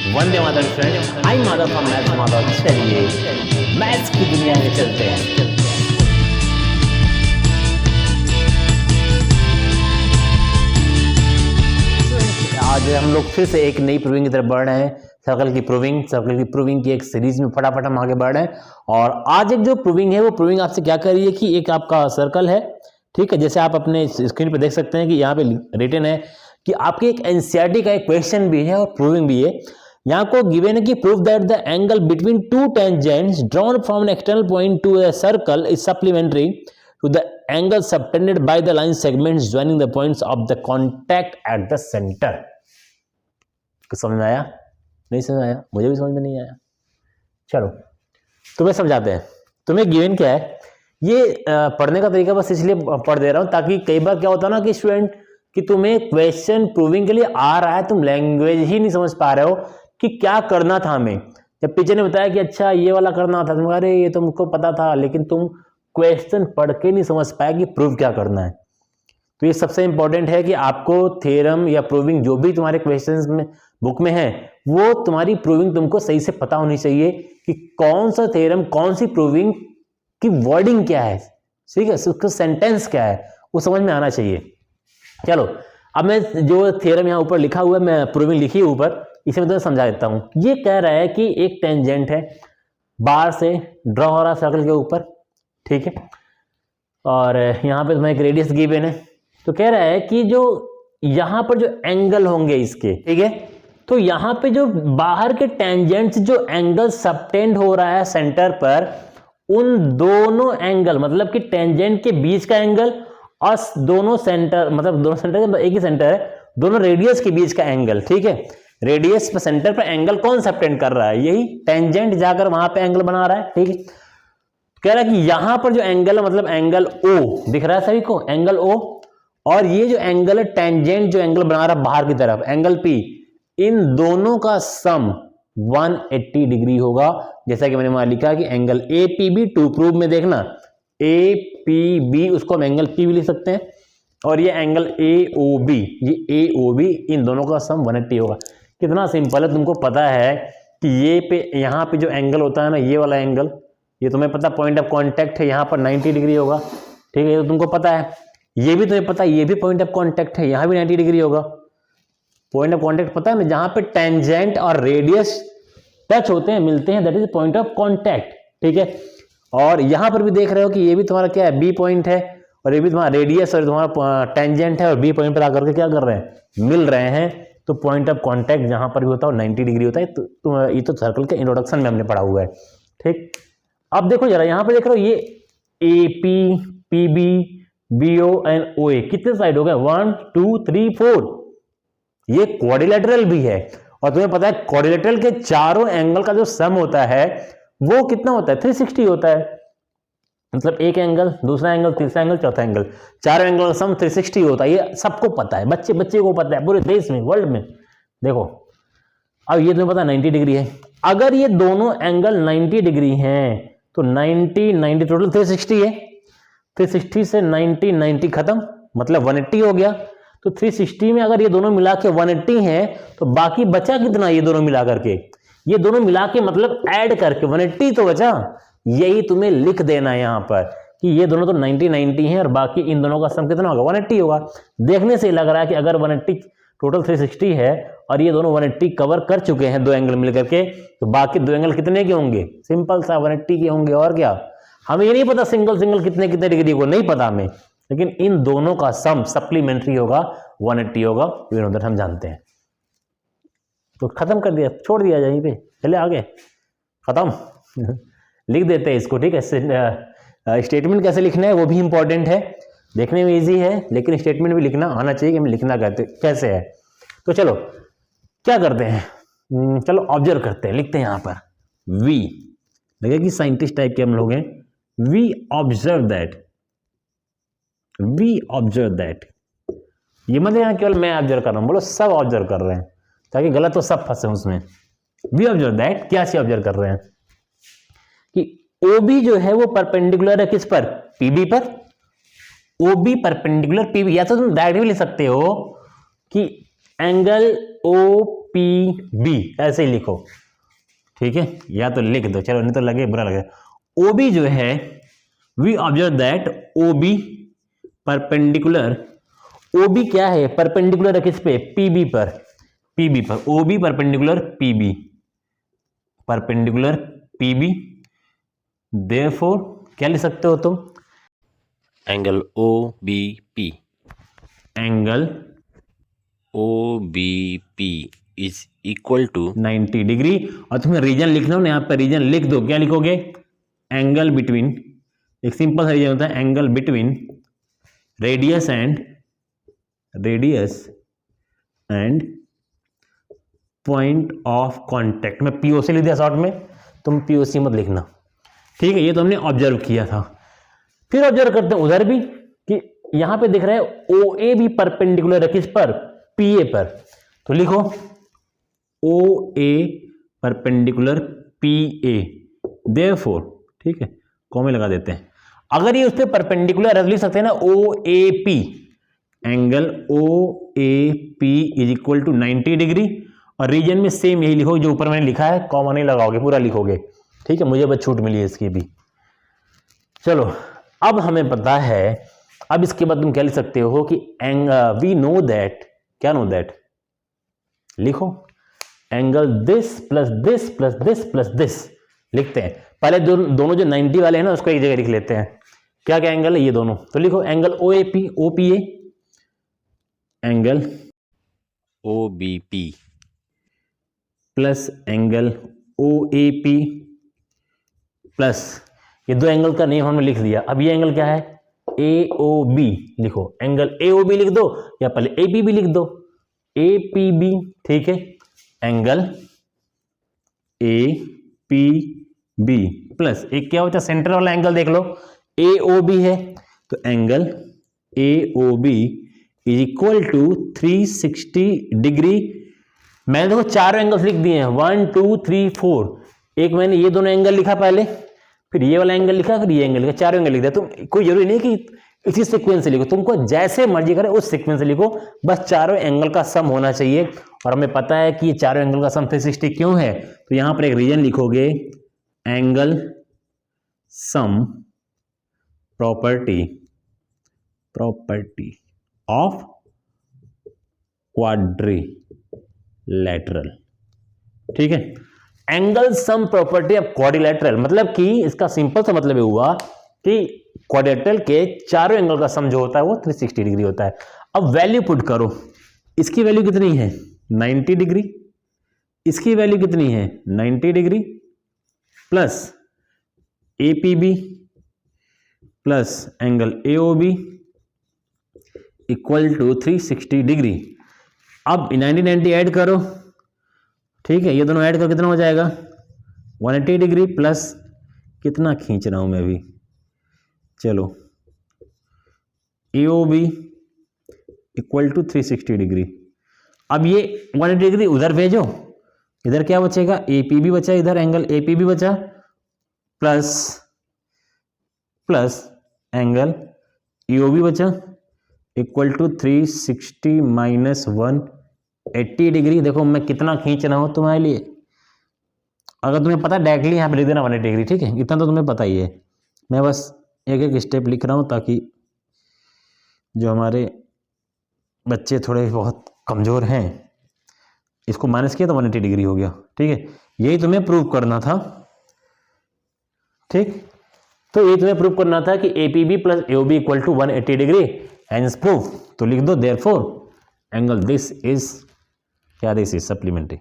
Vande Mataram friend, I Madhav from maths Madhav. चलिए maths की दुनिया में चलते हैं। आज हम लोग फिर से एक नई प्रूविंग की तरफ बढ़ रहे हैं। सर्कल की प्रूविंग की एक सीरीज में फटाफट हम आगे बढ़ रहे हैं। और आज एक जो प्रूविंग है वो प्रूविंग आपसे क्या कर रही है कि एक आपका सर्कल है, ठीक है, जैसे आप अपने स्क्रीन पे देख सकते हैं कि यहाँ पे रिटन है कि आपके एक एनसीईआरटी का एक क्वेश्चन भी है और प्रूविंग भी है। यहाँ को गिवन है कि prove that the angle between two tangents drawn from an external point to a circle is supplementary to the angle subtended by the line segments joining the points of the contact at the centre. समझ में आया? नहीं समझ आया? मुझे भी समझ में नहीं आया। चलो तुम्हें समझाते हैं। तुम्हें गिवन क्या है, ये पढ़ने का तरीका बस इसलिए पढ़ दे रहा हूं ताकि कई बार क्या होता है ना कि स्टूडेंट कि तुम्हें क्वेश्चन प्रूविंग के लिए आ रहा है, तुम लैंग्वेज ही नहीं समझ पा रहे हो कि क्या करना था हमें। जब टीचर ने बताया कि अच्छा ये वाला करना था, तुम अरे ये तुमको पता था, लेकिन तुम क्वेश्चन पढ़ के नहीं समझ पाए कि प्रूव क्या करना है। तो ये सबसे इंपॉर्टेंट है कि आपको थ्योरम या प्रूविंग जो भी तुम्हारे क्वेश्चंस में बुक में है वो तुम्हारी प्रूविंग तुमको सही से पता होनी चाहिए कि कौन सा थ्योरम कौन सी प्रूविंग की वर्डिंग क्या है, ठीक है, उसका सेंटेंस क्या है, वो समझ में आना चाहिए। चलो अब मैं जो थ्योरम यहाँ ऊपर लिखा हुआ है, मैं प्रूविंग लिखी है ऊपर, इसे मैं तुम्हें समझा देता हूँ। ये कह रहा है कि एक टेंजेंट है, बार से ड्रॉ हो रहा सर्कल के ऊपर, ठीक है, और यहाँ पे तुम्हें एक रेडियस गिवन है। तो कह रहा है कि जो यहाँ पर जो एंगल होंगे इसके, ठीक है, तो यहाँ पे जो बाहर के टेंजेंट्स जो एंगल सबटेंड हो रहा है सेंटर पर, उन दोनों एंगल मतलब कि टेंजेंट के बीच का एंगल और दोनों सेंटर मतलब दोनों सेंटर एक ही सेंटर है, दोनों रेडियस के बीच का एंगल, ठीक है, रेडियस पर सेंटर पर एंगल कौन सबटेंड कर रहा है, यही टेंजेंट जाकर वहां पे एंगल बना रहा है, ठीक है। कह रहा है कि यहां पर जो एंगल है मतलब एंगल ओ दिख रहा है सभी को, एंगल ओ, और ये जो एंगल है टेंजेंट जो एंगल बना रहा है बाहर की तरफ एंगल पी, इन दोनों का सम 180 डिग्री होगा। जैसा कि मैंने वहां लिखा कि angle A P B, to prove में देखना ए पी बी, उसको हम एंगल पी भी लिख सकते हैं, और ये एंगल ए ओ बी, ये ए ओ बी, इन दोनों का सम 180 होगा। कितना सिंपल है, तुमको पता है कि ये पे यहाँ पे जो एंगल होता है ना, ये वाला एंगल, ये तुम्हें पता पॉइंट ऑफ कॉन्टैक्ट है, यहाँ पर 90 डिग्री होगा, ठीक है, ये तो तुमको पता है। ये भी तुम्हें पता है ये भी पॉइंट ऑफ कॉन्टैक्ट है, यहाँ भी 90 डिग्री होगा। पॉइंट ऑफ कॉन्टैक्ट पता है ना, जहां पे टेंजेंट और रेडियस टच होते हैं, मिलते हैं, that is point of contact, ठीक है। और यहां पर भी देख रहे हो कि ये भी तुम्हारा क्या है, बी पॉइंट है, और ये भी तुम्हारा रेडियस और तुम्हारा टेंजेंट है, और बी पॉइंट पर आकर के क्या कर रहे हैं, मिल रहे हैं। तो पॉइंट ऑफ कॉन्टैक्ट जहां पर भी होता है 90 डिग्री होता है। तो ये तो सर्कल के इंट्रोडक्शन में हमने पढ़ा हुआ है, ठीक। अब देखो जरा यहाँ पे देख रहे हो, ये A P P B B O and O A कितने साइड हो गए, 1 2 3 4, ये क्वाड्रिलेटरल भी है, और तुम्हें पता है क्वाड्रिलेटरल के चारों एंगल का जो सम होता है वो कितना होता है, 360 होता है। मतलब एक एंगल, दूसरा एंगल, तीसरा एंगल, चौथा एंगल, चारों एंगल का सम 360 होता है। ये सबको पता है, बच्चे बच्चे को पता है, पूरे देश में, वर्ल्ड में। देखो अब ये तुम्हें पता 90 डिग्री है, अगर ये दोनों एंगल 90 डिग्री हैं तो 90 टोटल 360 है, 360 से 90 खत्म, मतलब 180 हो गया। तो 360 में अगर ये दोनों मिला के 180 है तो बाकी बचा कितना, ये दोनों मिला करके, ये दोनों मिला के मतलब ऐड करके 180 तो बचा। यही तुम्हें लिख देना है यहाँ पर कि ये दोनों तो 90 हैं और बाकी इन दोनों का सम कितना होगा, 180 होगा। देखने से लग रहा है कि अगर 180 टोटल 360 है और ये दोनों 180 कवर कर चुके हैं दो एंगल मिलकर के, तो बाकी दो एंगल कितने के होंगे, सिंपल सा 180 के होंगे। और क्या, हमें ये नहीं पता सिंगल सिंगल कितने कितने डिग्री को, नहीं पता हमें, लेकिन इन दोनों का सम सप्लीमेंट्री होगा, 180 होगा, उधर हम जानते हैं। तो खत्म कर दिया, छोड़ दिया यहीं पे, चले आगे, खत्म। लिख देते हैं इसको, ठीक है। स्टेटमेंट कैसे लिखना है वो भी इंपॉर्टेंट है, देखने में इजी है, लेकिन स्टेटमेंट भी लिखना आना चाहिए कि हमें लिखना कैसे है। तो चलो क्या करते हैं, चलो ऑब्जर्व करते हैं, लिखते हैं यहाँ पर वी, लगे कि साइंटिस्ट टाइप के हम लोग हैं। वी ऑब्जर्व दैट, ये मतलब यहाँ केवल मैं ऑब्जर्व कर रहा हूँ, बोलो सब ऑब्जर्व कर रहे हैं, ताकि गलत तो सब फंसे उसमें। वी ऑब्जर्व दैट, क्या से ऑब्जर्व कर रहे हैं कि OB जो है वो परपेंडिकुलर है किस पर, PB पर। OB परपेंडिकुलर PB, या तो तुम डायरेक्ट भी लिख सकते हो कि एंगल OPB ऐसे ही लिखो, ठीक है, या तो लिख दो, चलो नहीं तो लगे बुरा लगे। OB जो है, we observe that OB perpendicular, OB क्या है, परपेंडिकुलर है किस पे, PB पर, PB पर, OB perpendicular PB, perpendicular PB, therefore क्या लिख सकते हो तुम, angle OBP, angle OBP is equal to 90 degree. और तुम्हें रीजन लिखना हो ना, यहाँ पर रीजन लिख दो, क्या लिखोगे, एंगल बिटवीन, एक सिंपल सा रीजन होता है, angle between radius and point of contact. मैं POC लिख दिया शॉर्ट में, तुम POC मत लिखना, ठीक है। ये तो हमने ऑब्जर्व किया था। फिर ऑब्जर्व करते हैं उधर भी कि यहां पे दिख रहा है OA भी परपेंडिकुलर है किस पर, PA पर, तो लिखो OA परपेंडिकुलर PA, देयरफॉर, ठीक है, कॉमे लगा देते हैं। अगर ये उस पर परपेंडिकुलर लिख सकते हैं ना, OAP, angle OAP is equal to 90 degree. और रीजन में सेम यही लिखो जो ऊपर मैंने लिखा है, कॉमा नहीं लगाओगे, पूरा लिखोगे, ठीक है, मुझे बस छूट मिली है इसकी भी। चलो अब हमें पता है, अब इसके बाद तुम क्या लिख सकते हो कि वी नो दैट, क्या नो दैट, लिखो angle this plus this plus this plus this, लिखते हैं। पहले दोनों जो 90 वाले हैं ना उसको एक जगह लिख लेते हैं, क्या क्या एंगल है ये दोनों, तो लिखो angle OAP OPA, angle OBP plus angle OAP plus, ये दो एंगल का नेम हमने लिख दिया। अब ये एंगल क्या है, AOB, लिखो एंगल AOB लिख दो, या पहले APB लिख दो, APB, ठीक है, एंगल APB प्लस एक क्या होता है, सेंटर वाला एंगल देख लो, AOB है, तो angle AOB is equal to 360 degree. मैंने देखो चारों एंगल्स लिख दिए हैं, 1 2 3 4, एक मैंने ये दोनों एंगल लिखा पहले, फिर ये वाला एंगल लिखा, फिर ये एंगल लिखा, चारों एंगल लिख दिया। तुम कोई जरूरी नहीं कि इसी सीक्वेंस से लिखो, तुमको जैसे मर्जी करे उस सीक्वेंस से लिखो, बस चारों एंगल का सम होना चाहिए। और हमें पता है कि ये चारों एंगल का सम 360 क्यों है, तो यहां पर एक रीजन लिखोगे, angle sum property of quadrilateral, ठीक है, angle sum property of quadrilateral, मतलब कि इसका सिंपल सा मतलब हुआ कि क्वाड्रिलैटरल के चारों एंगल का सम जो होता है वो 360 डिग्री होता है। अब वैल्यू पुट करो, इसकी वैल्यू कितनी है 90 डिग्री, इसकी वैल्यू कितनी है 90 degree, plus APB plus angle AOB equal to 360 degree. अब 90 ऐड करो, ठीक है, ये दोनों ऐड करो, कितना हो जाएगा 180 डिग्री प्लस, कितना खींच रहा हूं मैं अभी, चलो AOB इक्वल टू 360 डिग्री। अब ये 180 डिग्री उधर भेजो, इधर क्या बचेगा, APB बचा, इधर एंगल APB बचा, प्लस एंगल EOB बचा, इक्वल टू 360 माइनस 180 डिग्री। देखो मैं कितना खींच रहा हूं तुम्हारे लिए, अगर तुम्हें पता डायरेक्टली यहाँ पे लिख देना 180 डिग्री, ठीक है, इतना तो तुम्हें पता ही है। मैं बस एक एक स्टेप लिख रहा हूँ ताकि जो हमारे बच्चे थोड़े बहुत कमज़ोर हैं, इसको माइनस किया तो 180 डिग्री हो गया, ठीक है, यही तुम्हें प्रूव करना था, ठीक, तो यही तुम्हें प्रूव करना था कि APB plus AOB equal to 180 degree, hence prove. तो लिख दो देयरफॉर एंगल दिस इज, क्या दिस इज सप्लीमेंट्री,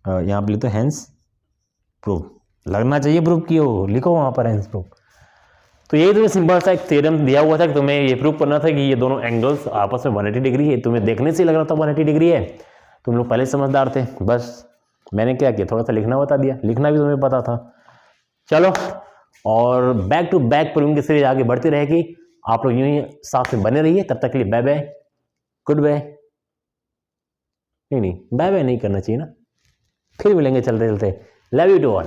यहाँ पे लिख दो हेंस प्रूव, लगना चाहिए प्रूव किए हो, लिखो वहां पर हेंस प्रूव। तो यही तुम्हें सिंपल सा एक थ्योरम दिया हुआ था कि तुम्हें ये प्रूव करना था कि ये दोनों एंगल्स आपस में 180 डिग्री है। तुम्हें देखने से लग रहा था 180 डिग्री है, तुम लोग पहले समझदार थे, बस मैंने क्या किया, थोड़ा सा लिखना बता दिया, लिखना भी तुम्हें पता था। चलो, और बैक टू बैक प्रूविंग की सीरीज आगे बढ़ती रहेगी, आप लोग यूं ही साथ में बने रहिए। तब तक के लिए बाय बाय, गुड बाय, नहीं बाय बाय नहीं करना चाहिए ना, फिर मिलेंगे चलते चलते, लव यू टू ऑल।